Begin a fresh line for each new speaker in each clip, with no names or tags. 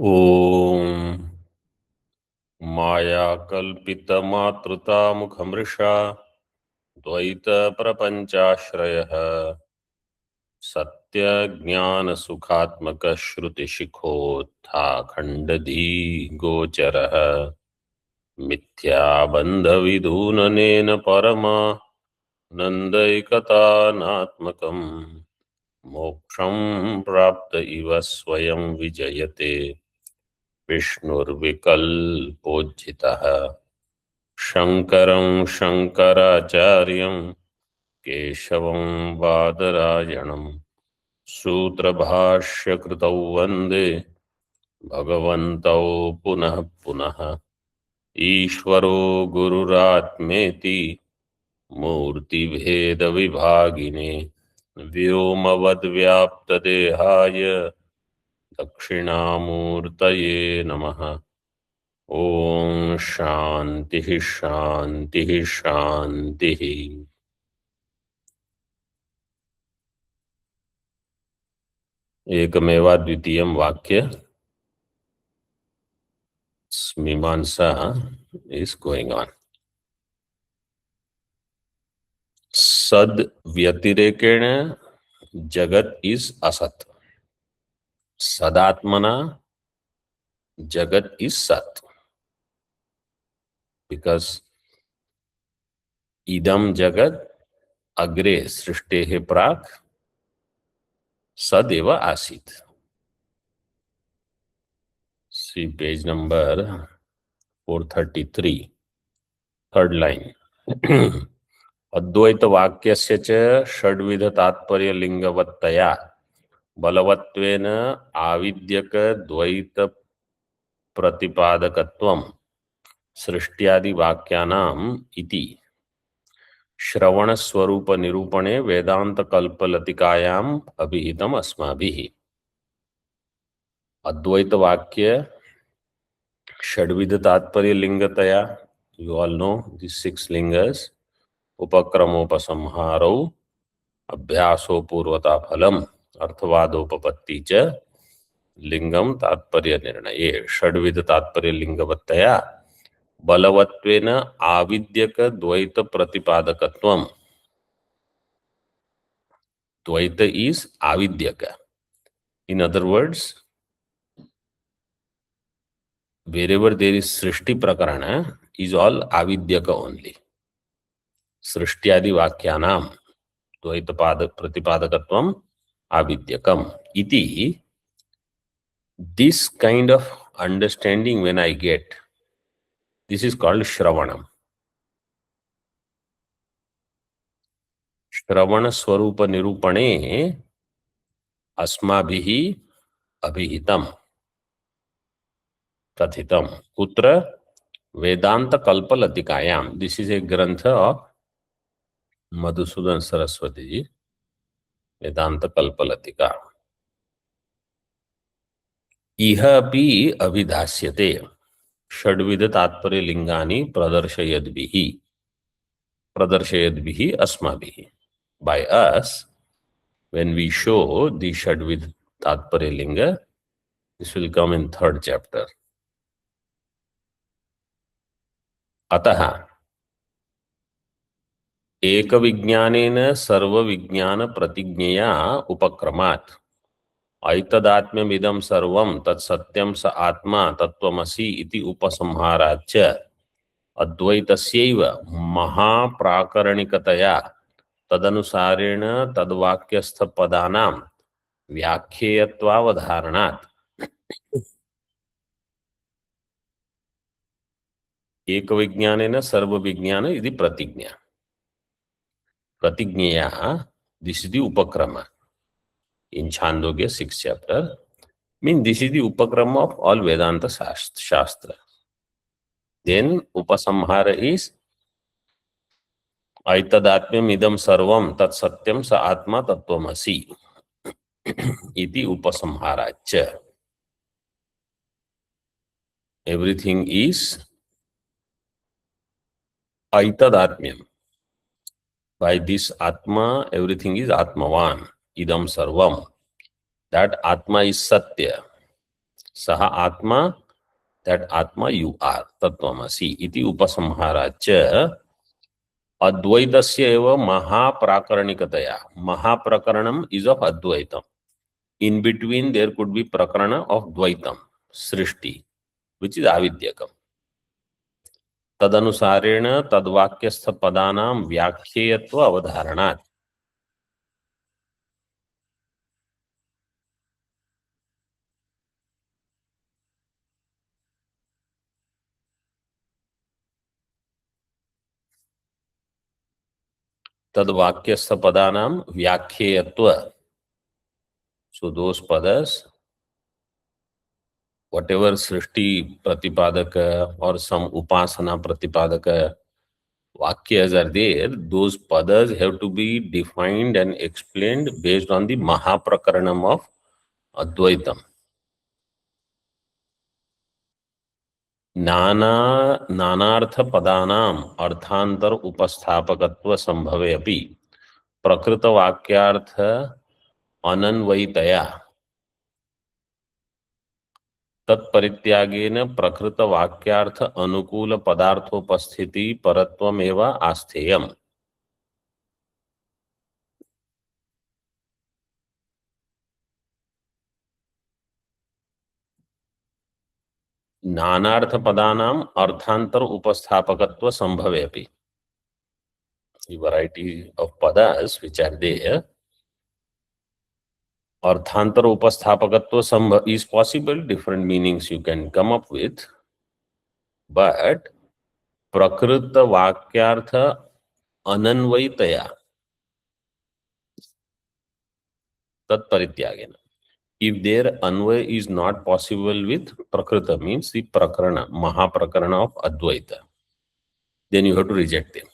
ॐ मायाकल्पितमातृतामुखमृषा द्वैतप्रपञ्चाश्रयः सत्यज्ञानसुखात्मकश्रुतिशिखोत्थाखण्डधीगोचरः मिथ्याबन्धविधूननेन परमानन्दैकतानात्मकम् मोक्षं प्राप्त इव स्वयं विजयते विष्णुर्विकल्पोज्झितः शङ्करं शङ्कराचार्यं केशवं बादरायणं सूत्रभाष्यकृतौ वन्दे भगवन्तौ पुनः पुनः। ईश्वरो गुरुरात्मेति मूर्तिभेदविभागिने व्योमवद्व्याप्तदेहाय दक्षिणामूर्तये नमः। ओम शांति शांति शांति। एकमेवाद्वितीयं वाक्य मीमांसा is going on. सद व्यतिरेकेण जगत is असत, सदात्मना जगत is सत, because इदम जगत अग्रे सृष्टेः प्राक् सदेव आसीत्. See page number 433, third line. अद्वैत वाक्यस्य च षड्विध तात्पर्य लिंगवत्तया बलवत्वेन आविद्यक द्वैत प्रतिपादकत्वं सृष्ट्यादि वाक्यानाम् इति श्रवण स्वरूप निरूपणे वेदांत कल्पलतिकायाम् अभिहितम् अस्माभिः. अद्वैत वाक्य षड्विध तात्पर्य लिंगतया, you all know these 6 lingas, उपक्रमोपसंहारौ अभ्यासो पूर्वता फलम अर्थवादोपपत्ति च लिंगम तात्पर्य निर्णये षड्विध तात्पर्य लिंगवत्तया बलवत्वेन आविद्यक द्वैत प्रतिपादकत्वम. द्वैत is avidyaka. In other words, wherever there is सृष्टि प्रकरण is all avidyaka only. सृष्ट्यादि वाक्यानाम द्वैत प्रतिपादकत्वम avidyakam iti. This kind of understanding when I get, this is called Shravanam. श्रवण स्वरूप निरूपणे अस्माभिः अभिहितम् कथितम्. कुत्र? वेदांत कल्पलतिकायां. दिस इज ए ग्रंथ ऑफ मधुसूदन सरस्वती जी, वेदांत कल्पलतिका. इह अपि अभिधास्यते षड्विध तात्पर्य लिंगानि प्रदर्शयद्भिः अस्माभिः. By us, when we show the षड्विध तात्पर्य लिंग, this will come in 3rd chapter. अतः एक विज्ञानेन सर्व विज्ञान प्रतिज्ञया उपक्रमात् ऐतदात्म्यमिदं सर्वं तत्सत्यं स आत्मा तत्त्वमसि इति उपसंहाराच्च अद्वैतस्यैव महाप्राकरणिकतया तदनुसारेण तद्वाक्यस्थ पदानां व्याख्येयत्वावधारणात् एक विज्ञानेन सर्व विज्ञान इति प्रतिज्ञा. प्रतिज्ञया, this is the upakrama in Chandogya 6th chapter. Mean this is the upakrama of all Vedanta Shastra. Then upasamhara is aitadatmyam idam sarvam tat satyam sa atma tattvamasi iti upasamharacha. Everything is aitadatmyam. By this Atma, everything is Atmavan, idam sarvam. That Atma is Satya. सः आत्मा, that atma you are, tattvamasi iti उपसंहाराच्च अद्वैतस्य एव महाप्राकरणिकतया. Mahaprakaranam is of Advaitam. In between there could be prakarana of Dvaitam, Srishti, which is Avidyakam. तदनुसारेण तद्वाक्यस्थ पदानां व्याख्येयत्व अवधारणात्. तद्वाक्यस्थ पदानां व्याख्येयत्व. So those padas, whatever Srishti Pratipadaka or some Upasana Pratipadaka Vakyas are there, those padas have to be defined and explained based on the Mahaprakaranam of Advaitam. नानार्थ पदानाम अर्थांतर उपस्थापकत्व संभवे अपि प्रकृत वाक्यार्थ अनन्वयितया तत्परित्यागेन प्रकृत वाक्यार्थ अनुकूल पदार्थोपस्थिति परत्वमेव आस्थेयम्. नानार्थ पदानाम अर्थांतर उपस्थापकत्व संभवे अपि. The variety of padas which are there, अर्थांतर उपस्थापकत्व संभव is possible. Different meanings you can come up with, but प्रकृत वाक्यार्थ अनन्वयितया तत्परित्यागेन. If their anvay is not possible with prakrita, means the prakarana, mahaprakarana of Advaita, then you have to reject them.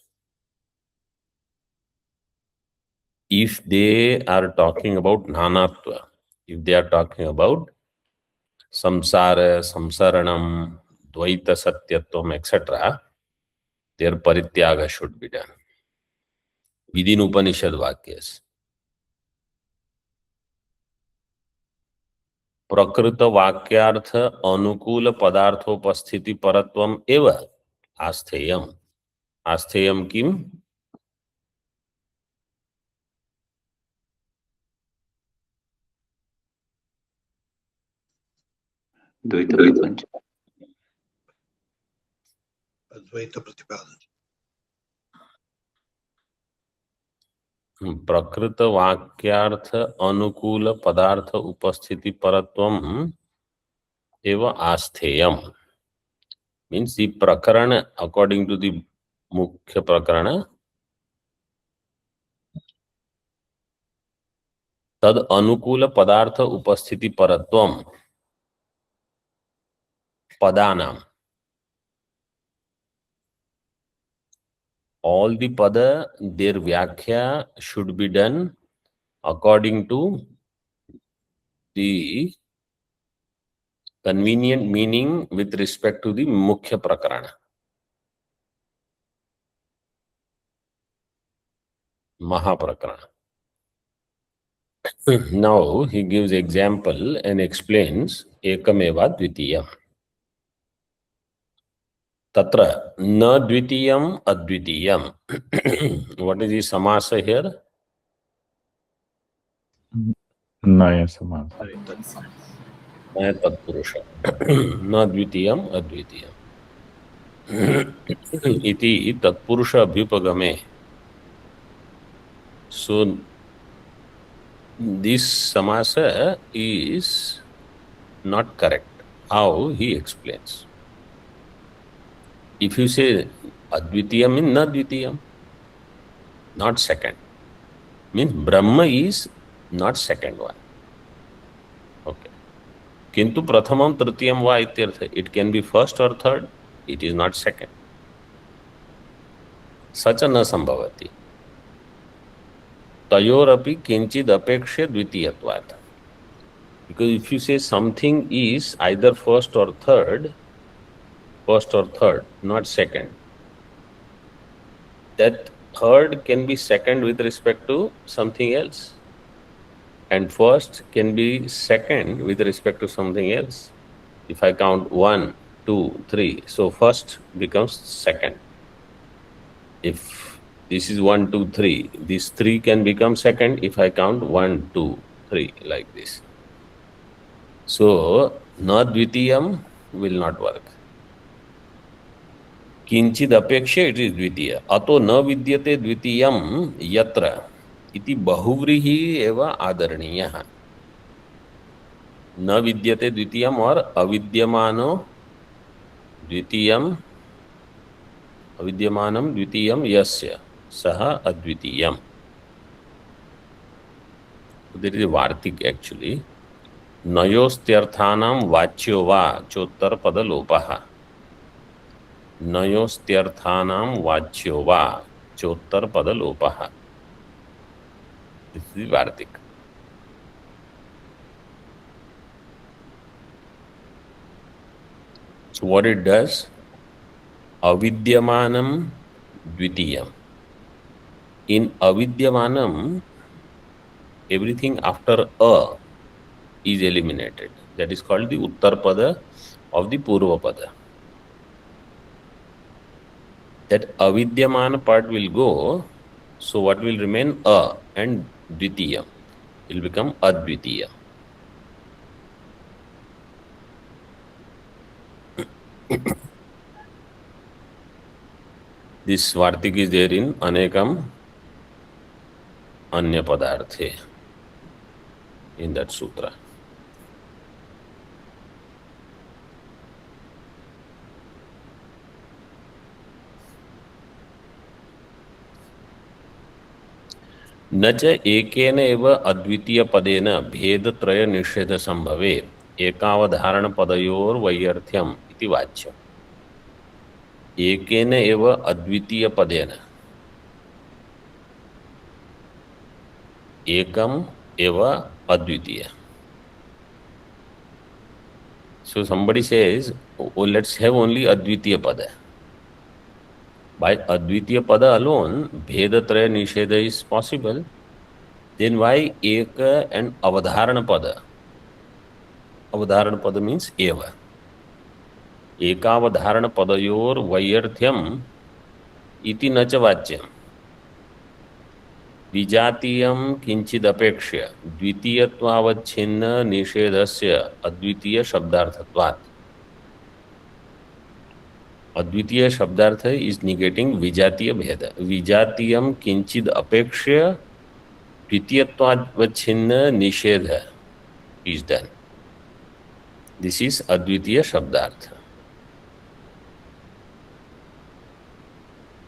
If they are talking about nanatva, if they are talking about samsara, samsaranam, dvaita satyatvam, etc., their parityaga should be done within Upanishad Vakyas. प्रकृत वाक्यार्थ अनुकूल पदार्थोपस्थिति परत्वम एव आस्थेयम. आस्थेयम किम?
द्वैत प्रपंच,
अद्वैत प्रतिपादन.
प्रकृत वाक्यार्थ अनुकूल पदार्थ उपस्थिति परत्वम एव आस्थेयम means the prakarana according to the mukhya prakarana tad anukula padartha upasthiti paratvam padanam. All the pada, their vyakhya should be done according to the convenient meaning with respect to the mukhya prakarana. Mahaprakarana. Now he gives example and explains ekameva dvitiyam. Tatra na dvitiyam advitiyam. What is the samasa here?
Naya samasa.
Naya tatpurusha. Na dvitiyam advitiyam. Iti tatpurusha abhyupagame. So this samasa is not correct. How he explains. If you say advitiyam means na dvitiyam, not second, means Brahma is not second one. Okay. Kintu prathamam tritiyam va ityartha. It can be first or third, it is not second. Sacha na sambhavati. Tayorapi kinchid apeksha dvitiyatvat. Because if you say something is either first or third, not second, that third can be second with respect to something else, and first can be second with respect to something else. If I count 1, 2, 3, so first becomes second. If this is 1, 2, 3, this 3 can become second if I count 1, 2, 3 like this. So na dvitiyam will not work. किंचिद अपेक्षे it is द्वितीय. अतो न विद्यते द्वितीयम यत्र इति बहुव्रीहि एव आदरणीयः. न विद्यते द्वितीयम और अविद्यमानो द्वितीयम, अविद्यमानम द्वितीयम यस्य सह अद्वितीयम. देयर इज a वार्तिक एक्चुअली. नयोस्त्यर्थानां वाच्यो वा चोत्तर पद लोपः. नयोस्त्यर्थानां वाच्यो वा चोत्तर पद लोपः. दिस इज वार्तिक. So what it does, avidyamanam dvitiyam. In avidyamanam, everything after a is eliminated. That is called the uttarpada of the purvapada. That avidyamana part will go, so what will remain? A and dvitiyam will become advitiyam. This vartik is there in anekam anya padarthe in that sutra. न च एकेन एव अद्वितीय पदेन भेदत्रय निषेध संभवे एकावधारण पदयोर वैयर्थ्यम इति वाच्यम्. एकेन एव अद्वितीय पदेन, एकम एव अद्वितीय. So somebody says, oh, let's have only advitiya pada. By advitiya pada alone, bhedatraya nisheda is possible. Then why eka and avadharana pada? Avadharana pada means eva. Ekavadharana padayor vaiyarthyam iti nacha vachyam. विजातीयं किंचिद अपेक्ष्य द्वितीयत्वावच्छिन्न निषेधस्य अद्वितीय शब्दार्थत्वात्. अद्वितीय शब्दार्थ is negating विजातीय भेद. विजातीयं किंचिद अपेक्ष्य द्वितीयत्वावच्छिन्न निषेध is done. This is अद्वितीय शब्दार्थ.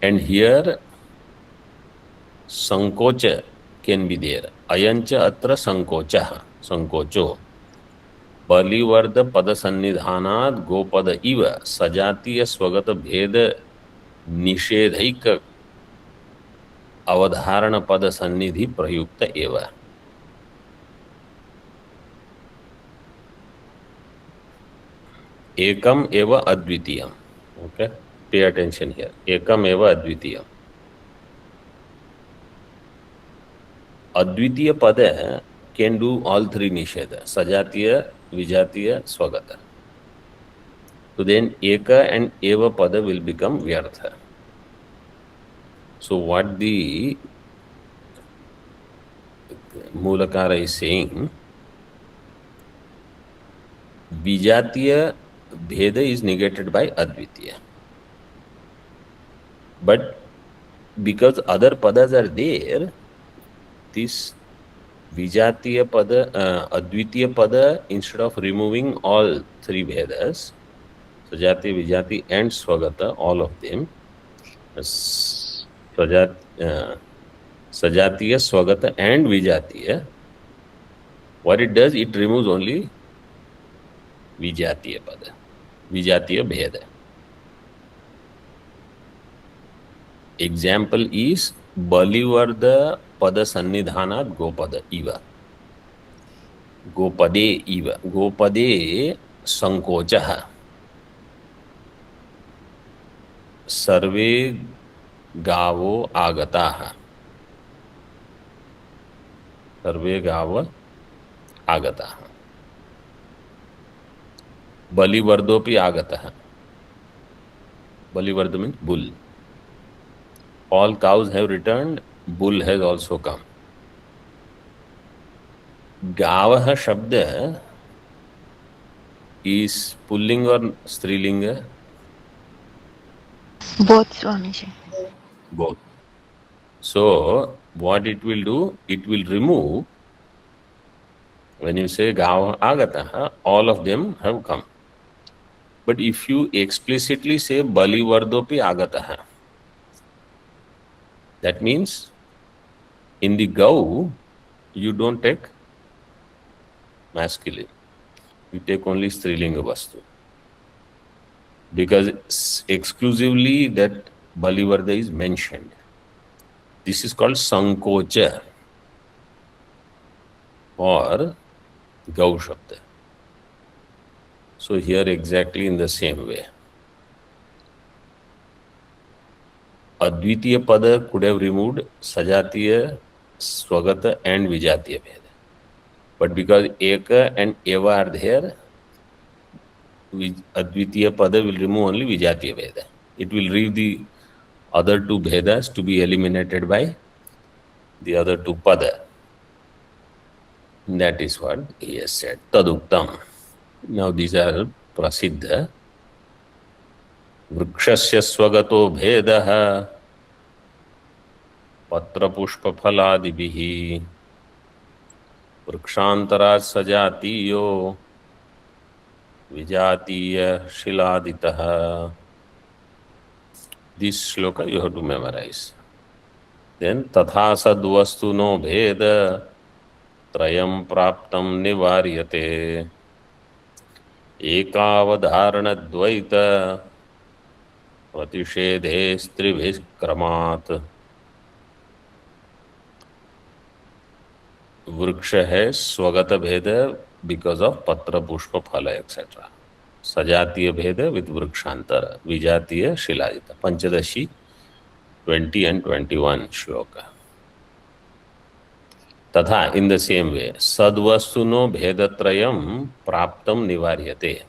And here संकोच can be there. अयंच अत्र संकोचः, संकोचो. बलिवर्द पद सन्निधानात् गोपद इव सजातीय स्वगत भेद निषेधैक अवधारण पद सन्निधि प्रयुक्त एव. एकम एव अद्वितीयम. Okay, pay attention here. एकम एव अद्वितीयम. अद्वितीय पद can do all three nisheda, sajatiya, vijatiya, swagata. So then eka and eva pada will become vyartha. So what the Mulakara is saying, vijatiya bheda is negated by advitiya. But because other padas are there, this vijatiya pada, advitiya pada, instead of removing all three Vedas, sajati, vijati and swagata, all of them, sajatiya, swagata and vijatiya, what it does, it removes only vijatiya pada, vijatiya bheda. Example is Balivarda pada sannidhanat gopada iva. Gopade iva. Gopade sankochaha. Sarve gavo agataha. Sarve gava agataha. बलिवर्दोपि आगतः. Balivarda means bull. All cows have returned, bull has also come. Gavah shabda is pulling or strilinga?
Both, Swamiji.
Both. So what it will do? It will remove, when you say Gava Agataha, all of them have come. But if you explicitly say Balivardopi Agataha, that means in the Gau, you don't take masculine. You take only Strilinga Vastu. Because exclusively that Balivarda is mentioned. This is called Sankocha or Gau Shabda. So here exactly in the same way. Advitiya Pada could have removed Sajatiya, Swagata and Vijatiya Bheda. But because Eka and Eva are there, Advitiya Pada will remove only Vijatiya Bheda. It will leave the other two Bhedas to be eliminated by the other two Pada. That is what he has said. Taduktam. Now these are Prasiddha. Vrikshasya Swagato Bhedaha Patra Pushpa Phaladibihi Vrikshantarat Sajatiyo Vijatiya Shiladitaha. This shloka you have to memorize. Then Tatha Sadvastu no Bheda Trayam Praptam Nivaryate Ekavadharana Dvaita Pratishedhe Strivishkramat. Vriksha है स्वगत भेद because of patra pushpa phala etc. Sajatiya bheda with vrikshantar, vijatiya shiladita. Panchadashi 20 and 21 shloka. Tatha, in the same way, sadvastuno bhedatrayam praptam nivaryate.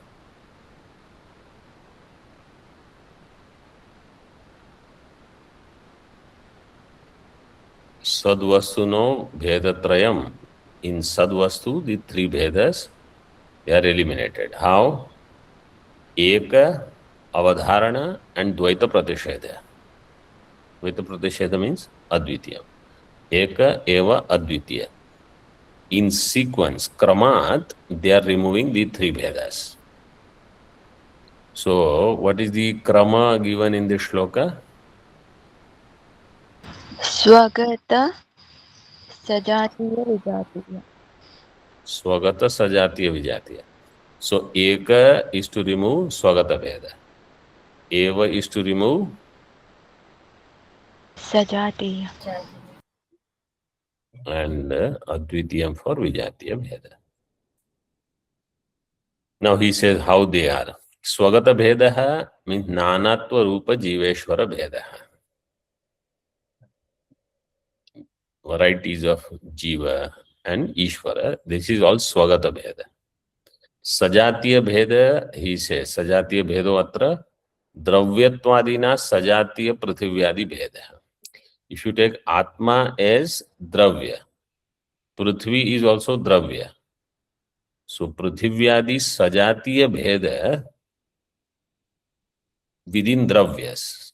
Sadvastuno bhedatrayam. In sadvastu, the three bhedas, they are eliminated. How? Eka, avadharana and dvaita pratisheda. Dvaita pratisheda means advitiya. Eka, eva, advitiya. In sequence, kramat, they are removing the three bhedas. So, what is the krama given in this shloka?
Swagata Sajatiya Vijatiya.
Swagata, sajatiya, vijatiya. So, eka is to remove swagata bheda. Eva is to remove
Sajatiya.
and advitiyam for vijatiya bheda. Now he says how they are. Swagata bhedaha means nanatva rupa jiveshwara bhedaha. Varieties of jiva and ishvara. This is all swagata bheda. Sajatiya bheda, he says, sajatiya bhedo atra dravyatvadina sajatiya prithvyadi bhedaha. If you take Atma as Dravya, Prithvi is also Dravya. So Prithvyadi Sajatiya Bheda within Dravyas.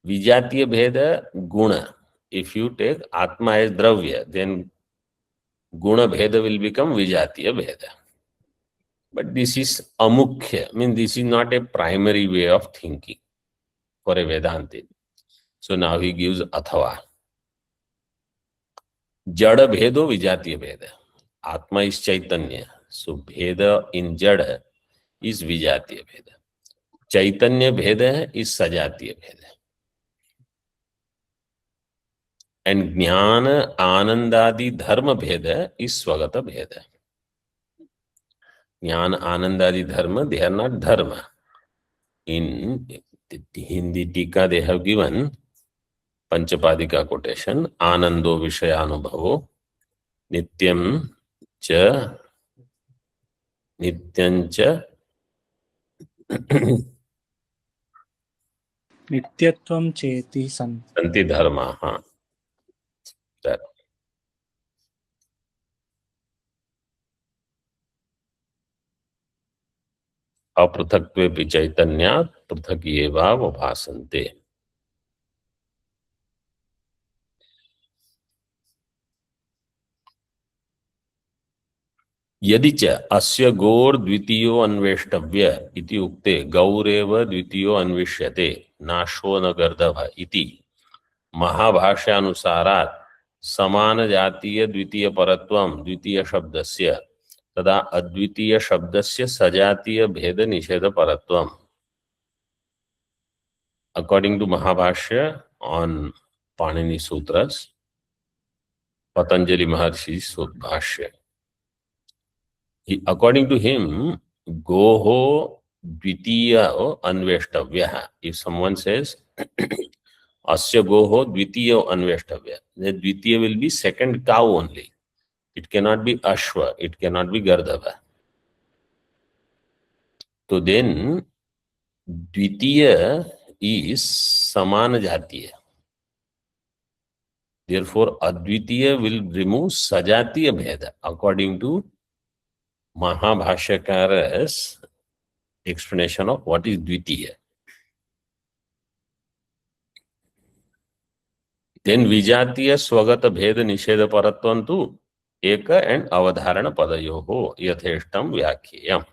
Vijatiya Bheda Guna. If you take Atma as Dravya, then Guna Bheda will become Vijatiya Bheda. But this is Amukhya, means this is not a primary way of thinking for a Vedanti. So now he gives Athava. Jada Bhedo Vijatiya Bheda. Atma is Chaitanya. So Bheda in Jada is Vijatiya Bheda. Chaitanya Bheda is Sajatiya Bheda. And Jnana Anandadi Dharma Bheda is Swagata Bheda. Jnana Anandadi Dharma, they are not Dharma. In Hindi Tika they have given Panchapadika quotation, Anando Vishayanubhavo Nityam cha
नित्यत्वं चेति
सन्ति धर्माः। That. अपृथक्त्वेपि चैतन्यात् पृथक् एव भासन्ते। यदि च अस्य गौर द्वितीयो अन्वेष्टव्य इति उक्ते गौरेव द्वितीयो अन्विष्यते नाशो न गर्दभ इति महाभाष्यानुसारात् समान जातीय द्वितीय परत्वं द्वितीय शब्दस्य तदा अद्वितीय शब्दस्य सजातीय भेद निषेध परत्वम्। According to Mahabhashya on Panini Sutras, Patanjali Maharshi's Bhashya, according to him, Goho Dvitiya Anveštavya. If someone says, Asya Goho Dvitiya Anveštavya, then Dvitiya will be second cow only. It cannot be Ashva, it cannot be Gardava. So then, Dvitiya is Samana Jatiya. Therefore, Advitiya will remove Sajatiya Bheda according to Mahabhashyakara's explanation of what is Dvitiya. Then Vijatiya Swagata Bheda Nisheda Paratvantu Eka and Avadharana Padayoho Yatheshtam Vyakhiyam.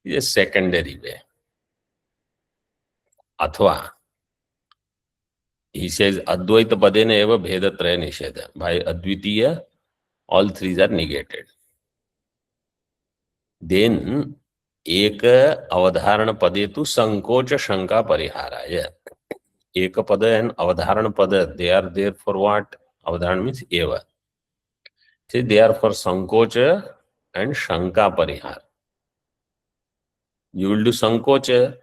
It is a secondary way. Athva, he says Advaita Padena Eva Bheda Traya Nisheda. By Advitiya, all three are negated. Then Eka Avadharana Padetu Sankocha Shanka Pariharaya. Eka Pada and Avadharana Pada, they are there for what? Avadharana means Eva. See, they are for Sankocha and Shanka Parihar. You will do Sankocha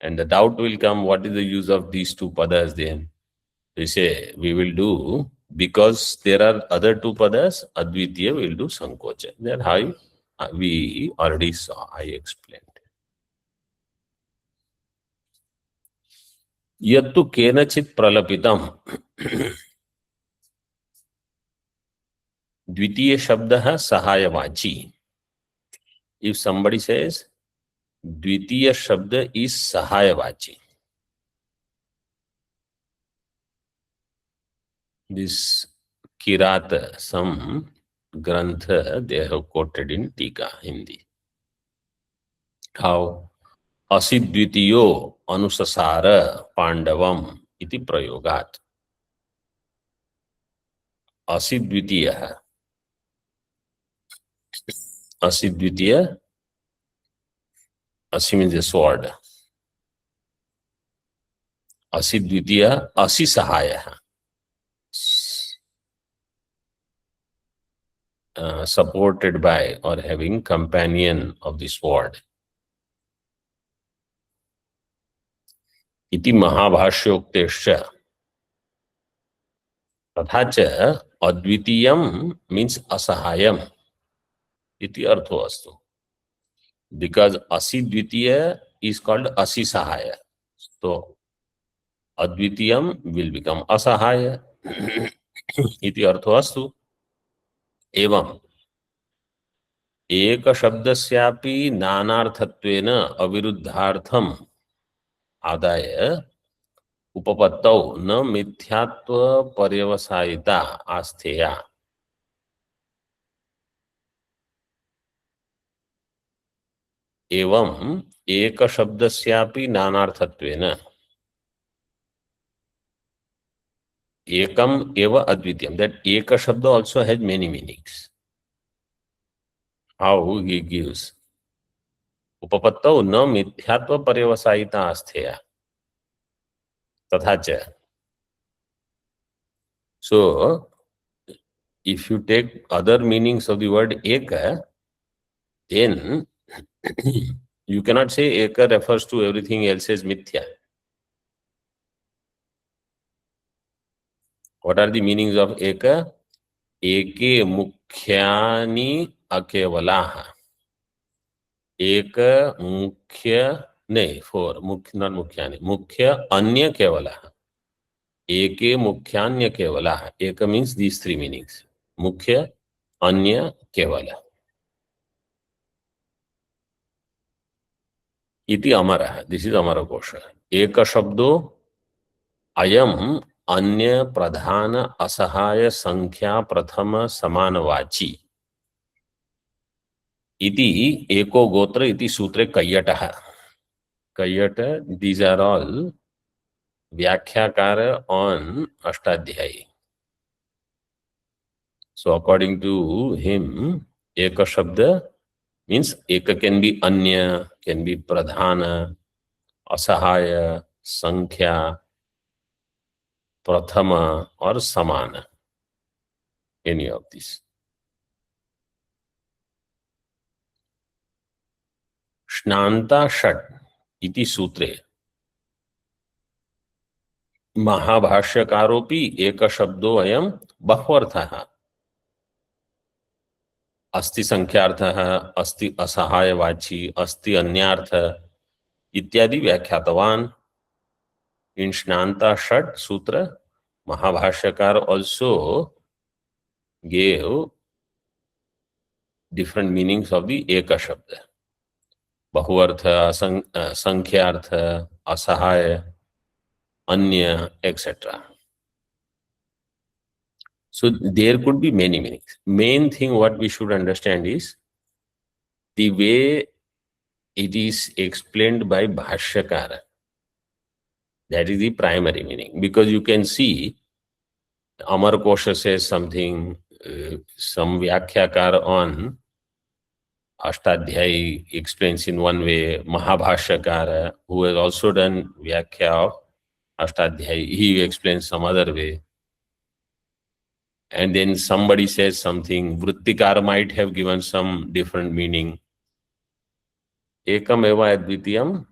and the doubt will come, what is the use of these two padas then? We say, we will do, because there are other two padas, Advitiya will do Sankocha. Then how we already saw, I explained. Yattu kenachit pralapitam. Dvitiya shabdaha sahayavachi. If somebody says, Dvitiya shabda is sahayavachi. This Kirata, some grantha, they have quoted in Tika, Hindi. How? Asidvitiyo anusasara pandavam iti prayogat. Asidvitiya. Asidvitiya. Asi means a sword. Asidvitiya asi sahaya. Supported by or having companion of the sword. Iti Mahabhashyokteşya. Tathacha Advitiyam means asahayam. Iti artho astu. Because Asidvitiya is called Asisahaya. So Advitiyam will become Asahaya. Iti artho astu. Evam Eka Shabdasyapi Nanarthatvena Aviruddhartham Adaya Upapattau Na Mithyatva Paryavasayita Astheya. Evam Eka Shabdasyapi Nanarthatvena Ekam Eva Advitiyam. That Eka Shabda also has many meanings. How he gives? Upapattau na mithyatva paryavasayita astheya. Tathacha. So, if you take other meanings of the word Eka, then you cannot say Eka refers to everything else as mithya. What are the meanings of Eka? Eke mukhyani akevalaha. एक मुख्य नहीं four मुख्य न मुख्यानि मुख्य अन्य केवलः एके मुख्यान्य केवलः एक means these three meanings मुख्य अन्य केवल इति अमरः दिस इज अमरकोश एक शब्दो अयम अन्य प्रधान असहाय संख्या प्रथम समानवाची इति एको गोत्र इति सूत्रे कैयटः कैयट दीज आर ऑल व्याख्याकार on Ashtadhyayi. So according to him, eka shabda means eka can be anya, can be pradhana, asahaya, sankhya, prathama or samana. Any of these. Shnanta Shat iti sutre महाभाष्यकारोपि एक शब्दो अयम बह्वर्थः अस्ति संख्यार्थः अस्ति असहायवाची अस्ति अन्यार्थ इत्यादि व्याख्यातवान. इन स्नांता षट सूत्र महाभाष्यकार also gave different meanings of the eka shabda. बहुअर्थ, संख्यार्थ, असहाय, anya, etc. So there could be many meanings. Main thing what we should understand is the way it is explained by Bhashyakara. That is the primary meaning. Because you can see Amar Kosha says something, some Vyakhyakar on Ashtadhyayi explains in one way, Mahabhashyakara, who has also done Vyakhya of Ashtadhyayi, he explains some other way. And then somebody says something, Vrittikara might have given some different meaning. Ekam eva advitiyam.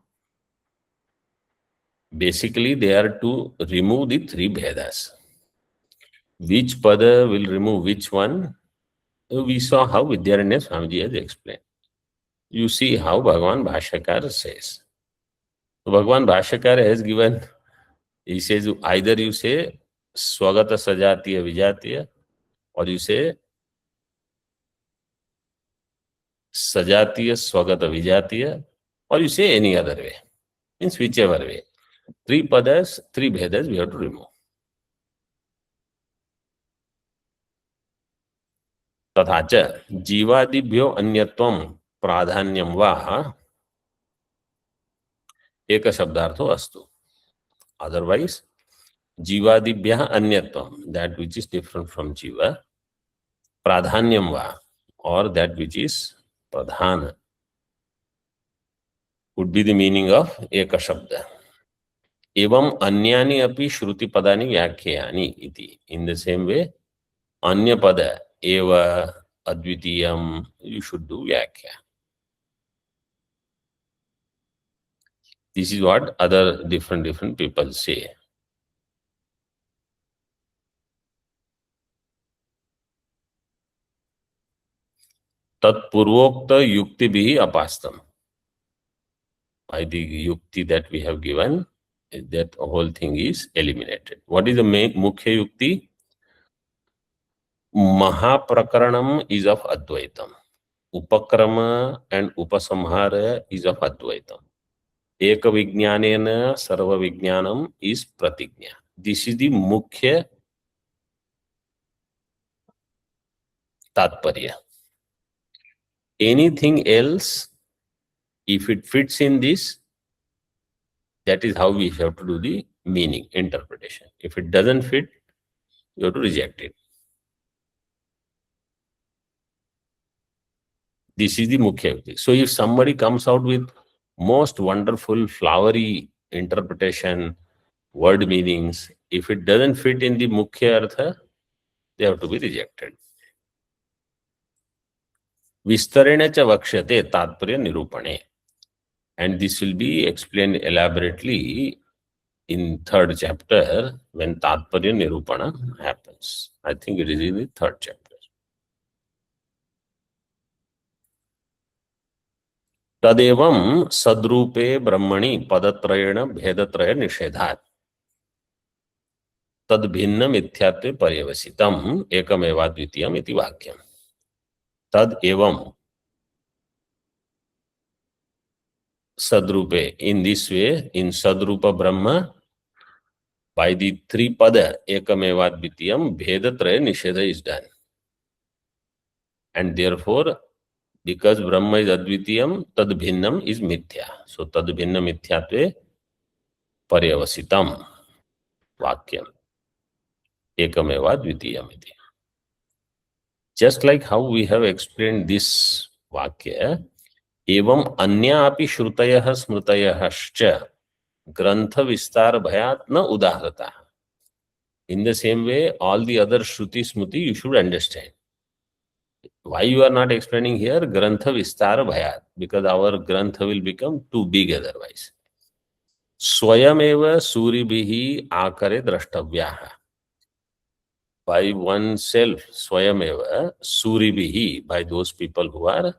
Basically, they are to remove the three Bhedas. Which pada will remove which one? We saw how Vidyaranya Swamiji has explained. You see how Bhagavan Bhashyakara says. Bhagavan Bhashyakara has given, he says either you say Swagata Sajatiya Vijatiya or you say Sajatiya Swagata Vijatiya or you say any other way. Means whichever way. Three padas, three Bhedas we have to remove. तथा च जीवादिभ्यो अन्यत्वं प्राधान्यं वा एक शब्दार्थो अस्तु. Otherwise, जीवादिभ्यः अन्यत्वं, that which is different from jiva, pradhanyam va, or that which is pradhana, would be the meaning of eka shabda. Evam anyani api shruti padani vyakhyani iti. In the same way, anya pada eva advitiyam, you should do vyakhya. This is what other different people say. Tatpurvokta yukti bhi apastam. By the yukti that we have given, that whole thing is eliminated. What is the main mukhya yukti? Mahaprakaranam is of Advaitam. Upakrama and Upasamhara is of Advaitam. Eka Vijnanena Sarva Vijnanam is Pratignya. This is the mukhya tatparya. Anything else, if it fits in this, that is how we have to do the meaning, interpretation. If it doesn't fit, you have to reject it. This is the mukhya yukti. So if somebody comes out with most wonderful, flowery interpretation, word meanings, if it doesn't fit in the mukhya artha, they have to be rejected. Vistarena cha vakshyate tatparya nirupane. And this will be explained elaborately in third chapter when tatparya nirupana happens. I think it is in the third chapter. तदेवं सद्रूपे ब्रह्मणि पदत्रयेण भेदत्रय निषेधात् तद भिन्न मिथ्यात्वे पर्यवसितम् एकमेवाद्वितीयम् इति वाक्यम्. तद एवं sadrupe. In this way, in sadrupa brahma, by the three pada ekamevad dvitiyam, bhedatraya nisheda is done. And therefore, because brahma is advitiyam, tad bhinnam is mithya. So tad bhinna mithyatve paryavasitam vakyam ekamevad dvitiyam iti. Just like how we have explained this vakya, एवं अन्यापि श्रुतयः स्मृतयश्च ग्रंथ विस्तार भयात न उदाहरता. In the same way, all the other shruti smruti you should understand. Why you are not explaining here grantha vistar bhayat? Because our grantha will become too big otherwise. Swayameva suribhihi akare drashtavyaha. By oneself, swayameva suribhihi, by those people who are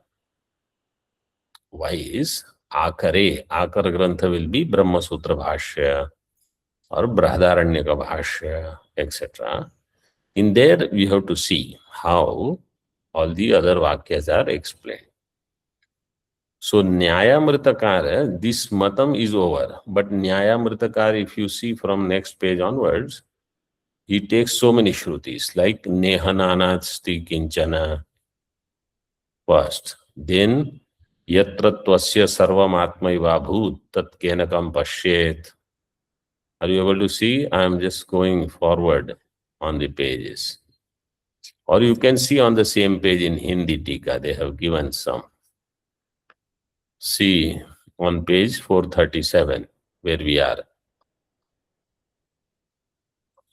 wise, akare, akar grantha will be Brahma Sutra Bhashya or Brahadaranyaka Bhashya, etc. In there, we have to see how all the other vakyas are explained. So, Nyayamritakara, this matam is over. But Nyayamritakara, if you see from next page onwards, he takes so many shrutis, like Nehananasti Kinchana first. Then, Yatra Tvasya Sarvam Atmaiva Bhut Tat Kenakam Pashyet. Are you able to see? I am just going forward on the pages. Or you can see on the same page in Hindi Tika, they have given some. See on page 437, where we are.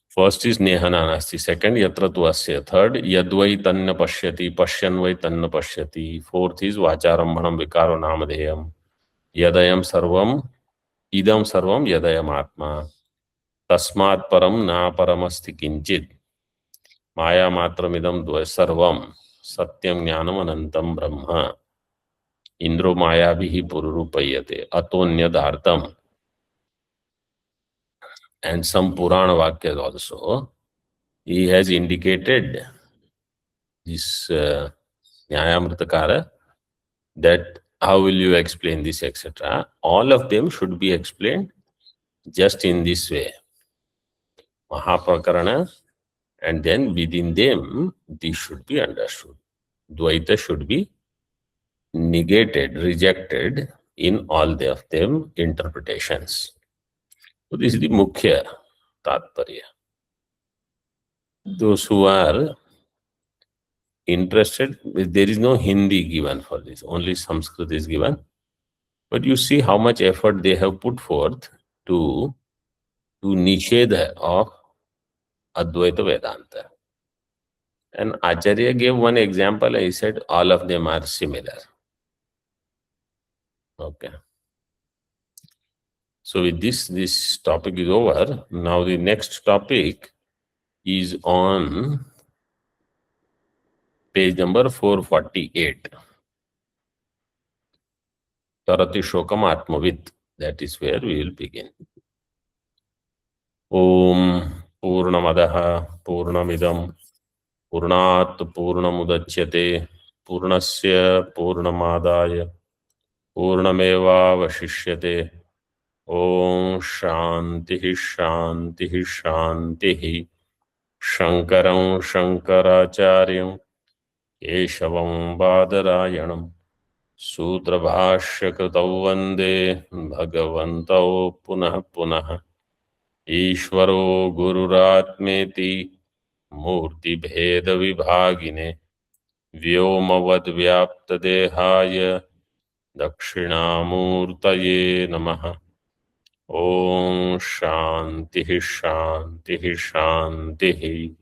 First is Nehananasti, second Yatra Tvasya, third Yadvai Tanna Pashyati, Pashyanvai Tanna Pashyati, fourth is Vacharambanam Vikaro Namadeyam, Yadayam Sarvam, Idam Sarvam Yadayam Atma, Tasmat Param Na Paramasti Kinchit, Maya Matramidam Dvai Sarvam, Satyam Jnanam Anantam Brahma, Indro Maya Vihi Pururupayate, Atonyadhartam, and some Purana Vakyas also. He has indicated this Nyayamritakara, that how will you explain this, etc. All of them should be explained just in this way. Mahaprakarana, and then within them, this should be understood. Dvaita should be negated, rejected in all of them interpretations. So this is the Mukhya Tatparya. Those who are interested, there is no Hindi given for this, only Sanskrit is given. But you see how much effort they have put forth to Nishedha of Advaita Vedanta. And Acharya gave one example, he said all of them are similar. Okay. So with this topic is over. Now the next topic is on page number 448. Tarati Shokam Atmavit. That is where we will begin. Om Purnamadaha Purnamidam Purnat Purnamudachyate Purnasya Purnamadaya Purnameva Vashishyate. Om Shanti Shanti Shanti. Shankaram Shankaracharyam Keshavam Badarayanam Sutra Bhashya Kritau Vande Bhagavantau Punah Punah Ishvaro Gururatmeti Murti Bheda Vibhagine Vyomavad Vyapta Dehaya Dakshinamurtaye Namaha. Om Shanti Shanti Shanti.